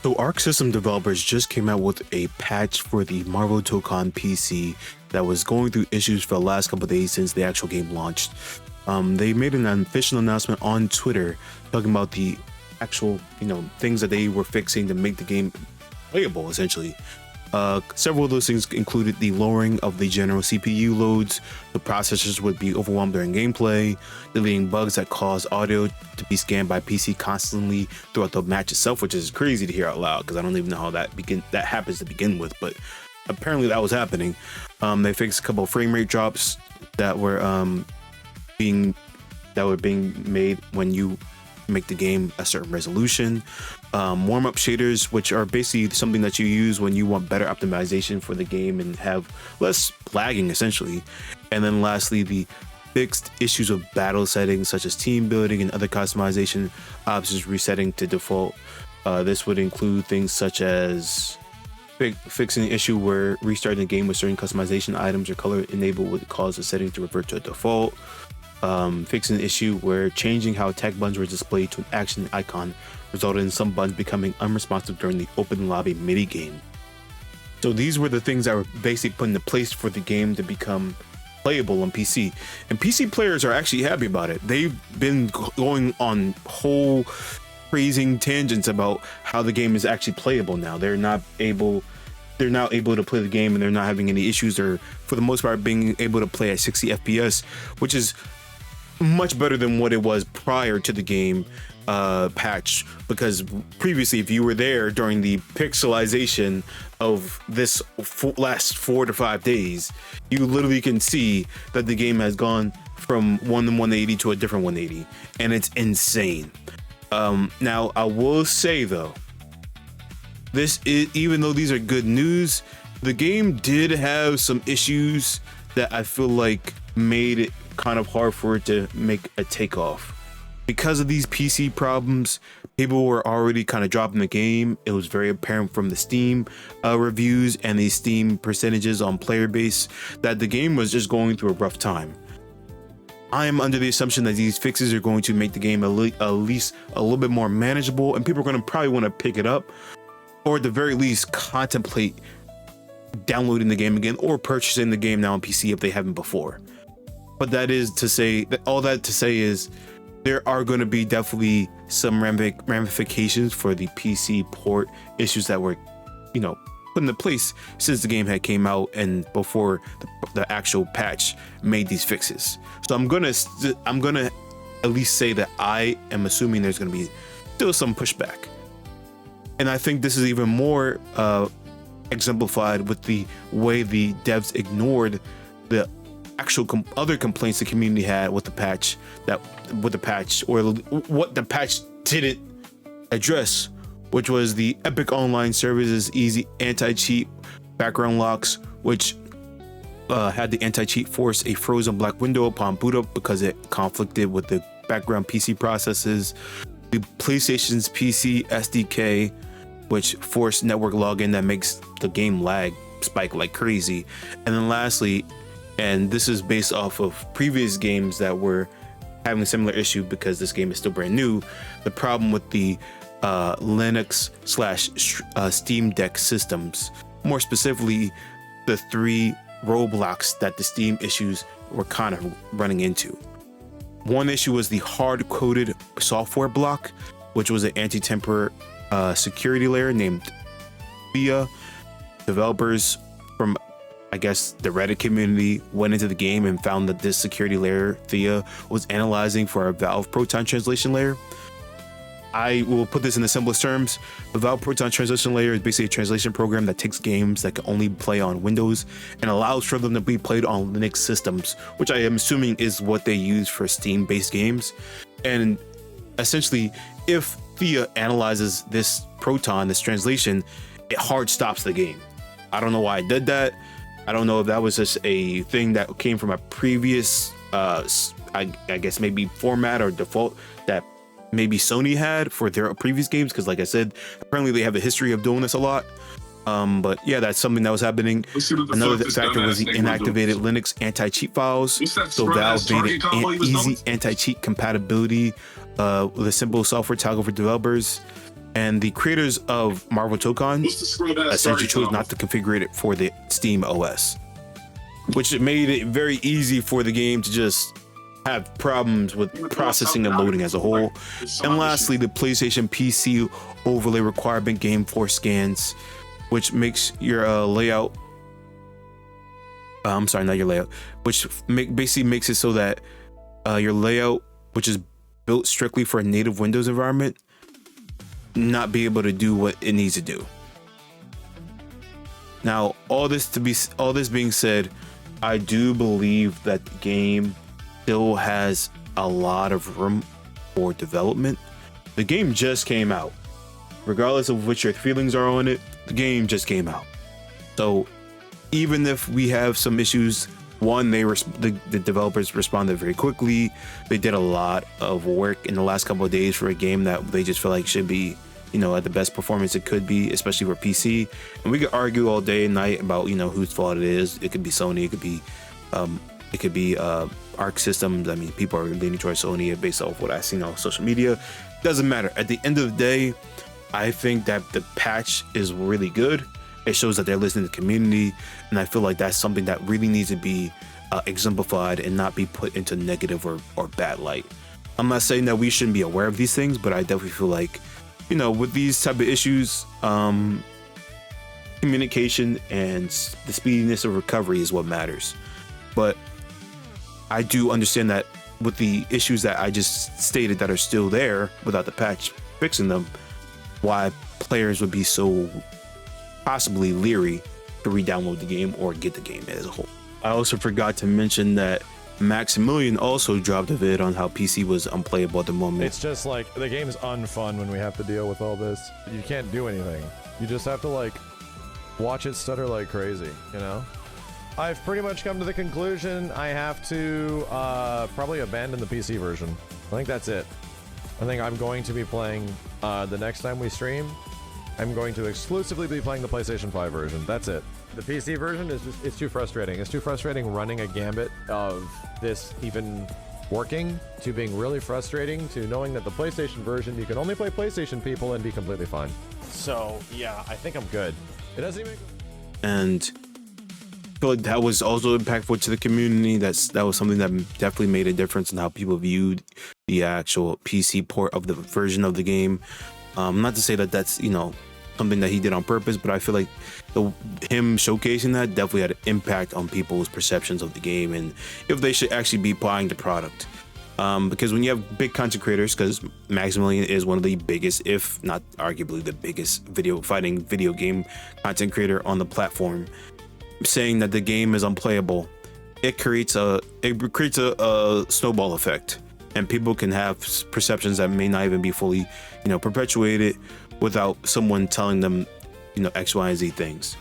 So Arc System developers just came out with a patch for the Marvel Tōkon PC that was going through issues for the last couple of days since the actual game launched. They made an official announcement on Twitter talking about the actual, things that they were fixing to make the game playable, essentially. Several of those things included the lowering of the general CPU loads. The processors would be overwhelmed during gameplay, deleting bugs that cause audio to be scanned by PC constantly throughout the match itself, which is crazy to hear out loud because I don't even know how that happens to begin with, but apparently that was happening. They fixed a couple of frame rate drops that were being made when you make the game a certain resolution. Warm-up shaders, which are basically something that you use when you want better optimization for the game and have less lagging, essentially. And then lastly, the fixed issues of battle settings such as team building and other customization options resetting to default. This would include things such as fixing the issue where restarting the game with certain customization items or color enabled would cause the setting to revert to a default. Fixing the issue where changing how attack buttons were displayed to an action icon resulted in some buttons becoming unresponsive during the open lobby mini game. So these were the things that were basically put into place for the game to become playable on PC, and PC players are actually happy about it. They've been going on whole praising tangents about how the game is actually playable now. They're now able to play the game and they're not having any issues, or for the most part being able to play at 60 FPS, which is much better than what it was prior to the game patch, because previously if you were there during the pixelization of this last 4 to 5 days, you literally can see that the game has gone from 180 to a different 180, and it's insane. Now I will say though, even though these are good news, the game did have some issues that I feel like made it kind of hard for it to make a takeoff. Because of these PC problems, people were already kind of dropping the game. It was very apparent from the Steam reviews and the Steam percentages on player base that the game was just going through a rough time. I am under the assumption that these fixes are going to make the game at least a little bit more manageable, and people are going to probably want to pick it up, or at the very least contemplate downloading the game again or purchasing the game now on PC if they haven't before. But that is to say that all that to say is there are going to be definitely some ramifications for the PC port issues that were, put into place since the game had came out and before the actual patch made these fixes. So I'm gonna at least say that I am assuming there's gonna be still some pushback, and I think this is even more exemplified with the way the devs ignored the actual other complaints the community had with the patch, or what the patch didn't address, which was the Epic Online Services easy anti-cheat background locks, which had the anti-cheat force a frozen black window upon boot up because it conflicted with the background PC processes. The PlayStation's PC SDK, which forced network login that makes the game lag spike like crazy. And then lastly, and this is based off of previous games that were having a similar issue because this game is still brand new, the problem with the Linux / Steam Deck systems, more specifically the 3 roadblocks that the Steam issues were kind of running into. One issue was the hard-coded software block, which was an anti-temper security layer named Thea. Developers from, I guess, the Reddit community went into the game and found that this security layer, Thea, was analyzing for a Valve Proton translation layer. I will put this in the simplest terms. The Valve Proton translation layer is basically a translation program that takes games that can only play on Windows and allows for them to be played on Linux systems, which I am assuming is what they use for Steam-based games. And essentially, if Thea analyzes this Proton, this translation, it hard stops the game. I don't know why I did that. I don't know if that was just a thing that came from a previous, I guess maybe format or default that maybe Sony had for their previous games, because like I said, apparently they have a history of doing this a lot. But yeah, that's something that was happening. Another factor was the inactivated Linux anti-cheat files. So Valve made it easy anti-cheat compatibility with a simple software toggle for developers. And the creators of Marvel Tōkon essentially chose not to configure it for the Steam OS, which made it very easy for the game to just have problems with processing and loading as a whole. And lastly, the PlayStation PC overlay requirement game force scans, which makes your layout, I'm sorry, not your layout, which basically makes it so that your layout, which is built strictly for a native Windows environment, not be able to do what it needs to do. Now, all this being said, I do believe that the game still has a lot of room for development. The game just came out. Regardless of what your feelings are on it, the game just came out. So even if we have some issues, one, the developers responded very quickly. They did a lot of work in the last couple of days for a game that they just feel like should be, at the best performance it could be, especially for PC. And we could argue all day and night about, whose fault it is. It could be Sony. It could be Arc Systems. I mean, people are leaning towards Sony based off what I've seen on social media. Doesn't matter. At the end of the day, I think that the patch is really good. It shows that they're listening to the community, and I feel like that's something that really needs to be exemplified and not be put into negative or bad light. I'm not saying that we shouldn't be aware of these things, but I definitely feel like, with these type of issues, communication and the speediness of recovery is what matters. But I do understand that with the issues that I just stated that are still there without the patch fixing them, why players would be so possibly leery to re-download the game or get the game as a whole. I also forgot to mention that Maximilian also dropped a vid on how PC was unplayable at the moment. It's just like the game's unfun when we have to deal with all this. You can't do anything. You just have to watch it stutter like crazy, I've pretty much come to the conclusion I have to probably abandon the PC version. I think that's it. I think I'm going to be playing the next time we stream. I'm going to exclusively be playing the PlayStation 5 version. That's it. The PC version is just, it's too frustrating. It's too frustrating running a gambit of this even working, to being really frustrating, to knowing that the PlayStation version, you can only play PlayStation people and be completely fine. So, yeah, I think I'm good. It doesn't even... And I feel like that was also impactful to the community. That was something that definitely made a difference in how people viewed the actual PC port of the version of the game. Not to say that that's, something that he did on purpose, but I feel like him showcasing that definitely had an impact on people's perceptions of the game and if they should actually be buying the product. Because when you have big content creators, because Maximilian is one of the biggest, if not arguably the biggest video game content creator on the platform, saying that the game is unplayable, it creates a snowball effect, and people can have perceptions that may not even be fully, perpetuated without someone telling them, X, Y, and Z things.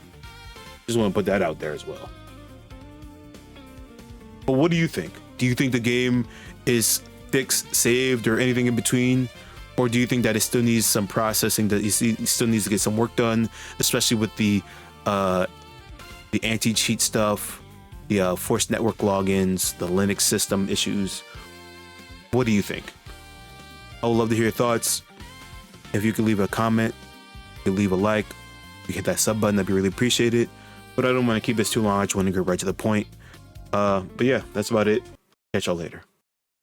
Just want to put that out there as well. But what do you think? Do you think the game is fixed, saved, or anything in between? Or do you think that it still needs some processing, that it still needs to get some work done, especially with the anti-cheat stuff, the forced network logins, the Linux system issues? What do you think? I would love to hear your thoughts. If you could leave a comment, you could leave a like, you hit that sub button, that'd be really appreciated. But I don't want to keep this too long. I just want to get right to the point. But yeah, that's about it. Catch y'all later.